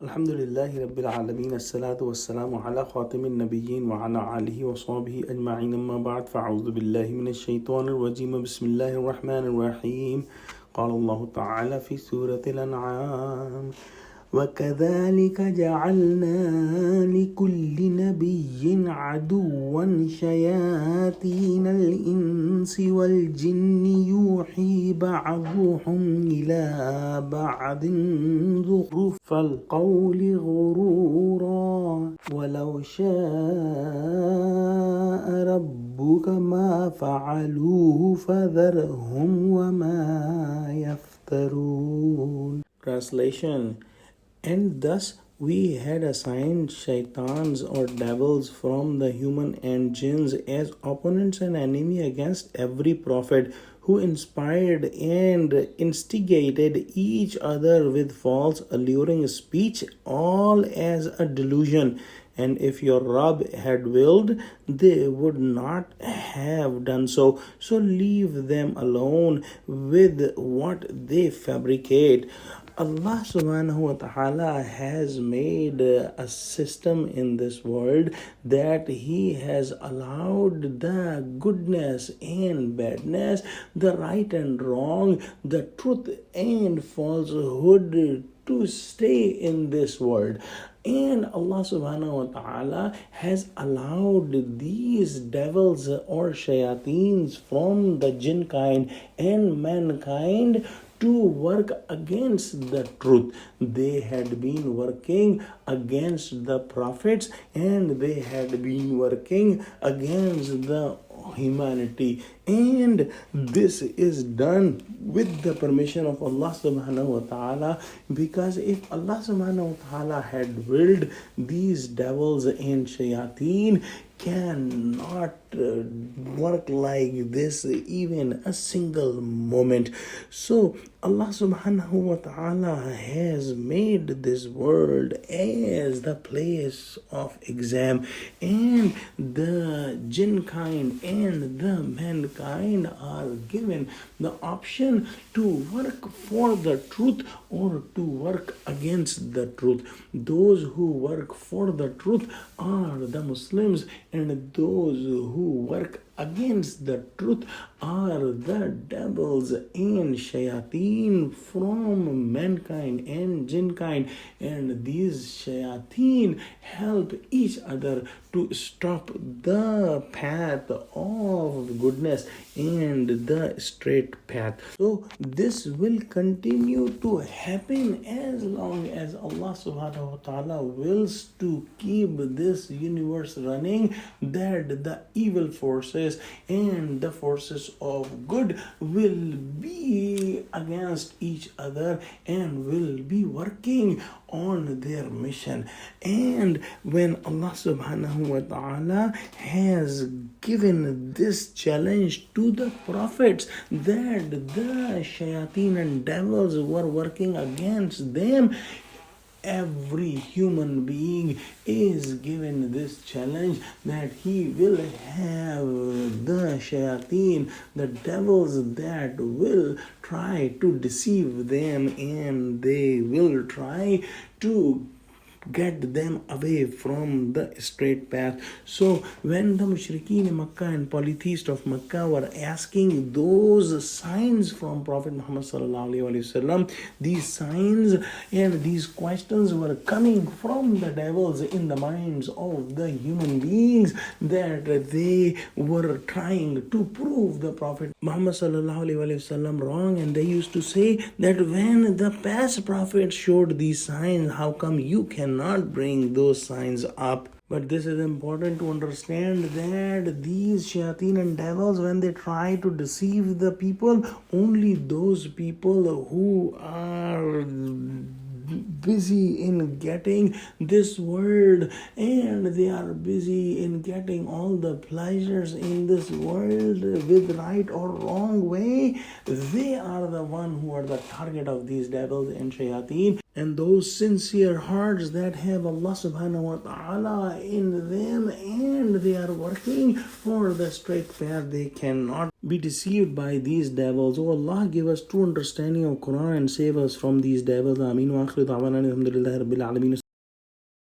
Alhamdulillahi Rabbil Alameen. As-salatu was-salamu ala khatimin nabiyyin wa ala alihi wa sahbihi ajma'in. Amma ba'd. Fa'udhu billahi minash shaitanir rajim. Bismillahir rahmanir rahim. Qala Allah ta'ala fi Surah Al-Anaam. وكذلك جعلنا لكل نبي عدوا شياطين الإنس والجن يوحي بعضهم إلى بعض زخرف القول غرورا ولو شاء ربك ما فعلوه فذرهم وما يفترون. Translation. And thus we had assigned shaitans or devils from the human and jinns as opponents and enemy against every prophet, who inspired and instigated each other with false alluring speech, all as a delusion. And if your Rabb had willed, they would not have done so. So leave them alone with what they fabricate. Allah subhanahu wa ta'ala has made a system in this world that He has allowed the goodness and badness, the right and wrong, the truth and falsehood to stay in this world. And Allah subhanahu wa ta'ala has allowed these devils or shayateens from the jinn kind and mankind to work against the truth. They had been working against the prophets and they had been working against the humanity, and this is done with the permission of Allah subhanahu wa ta'ala, because if Allah subhanahu wa ta'ala had willed, these devils and shayateen cannot work like this even a single moment. So Allah subhanahu wa ta'ala has made this world as the place of exam, and the jinn kind and the mankind are given the option to work for the truth or to work against the truth. Those who work for the truth are the Muslims, and those who work against the truth are the devils and shayateen from mankind and jinn kind. And these shayateen help each other to stop the path of goodness and the straight path. So this will continue to happen as long as Allah subhanahu wa ta'ala wills to keep this universe running, that the evil forces and the forces of good will be against each other and will be working on their mission. And when Allah subhanahu wa ta'ala has given this challenge to the prophets that the shayateen and devils were working against them, every human being is given this challenge that he will have the shayateen, the devils that will try to deceive them, and they will try to get them away from the straight path. So when the mushrikeen in Makkah and polytheists of Makkah were asking those signs from Prophet Muhammad sallallahu alaihi wasallam, these signs and these questions were coming from the devils in the minds of the human beings, that they were trying to prove the Prophet Muhammad sallallahu alaihi wasallam wrong. And they used to say that when the past prophets showed these signs, how come you cannot bring those signs up? But this is important to understand, that these shayateen and devils, when they try to deceive the people, only those people who are busy in getting this world and they are busy in getting all the pleasures in this world with right or wrong way, they are the one who are the target of these devils and shayateen. and those sincere hearts that have Allah subhanahu wa ta'ala in them and they are working for the straight path, they cannot be deceived by these devils. Oh Allah, give us true understanding of Quran and save us from these devils. Ameen wa akhiru da'wana alhamdulillahi rabbil alameen.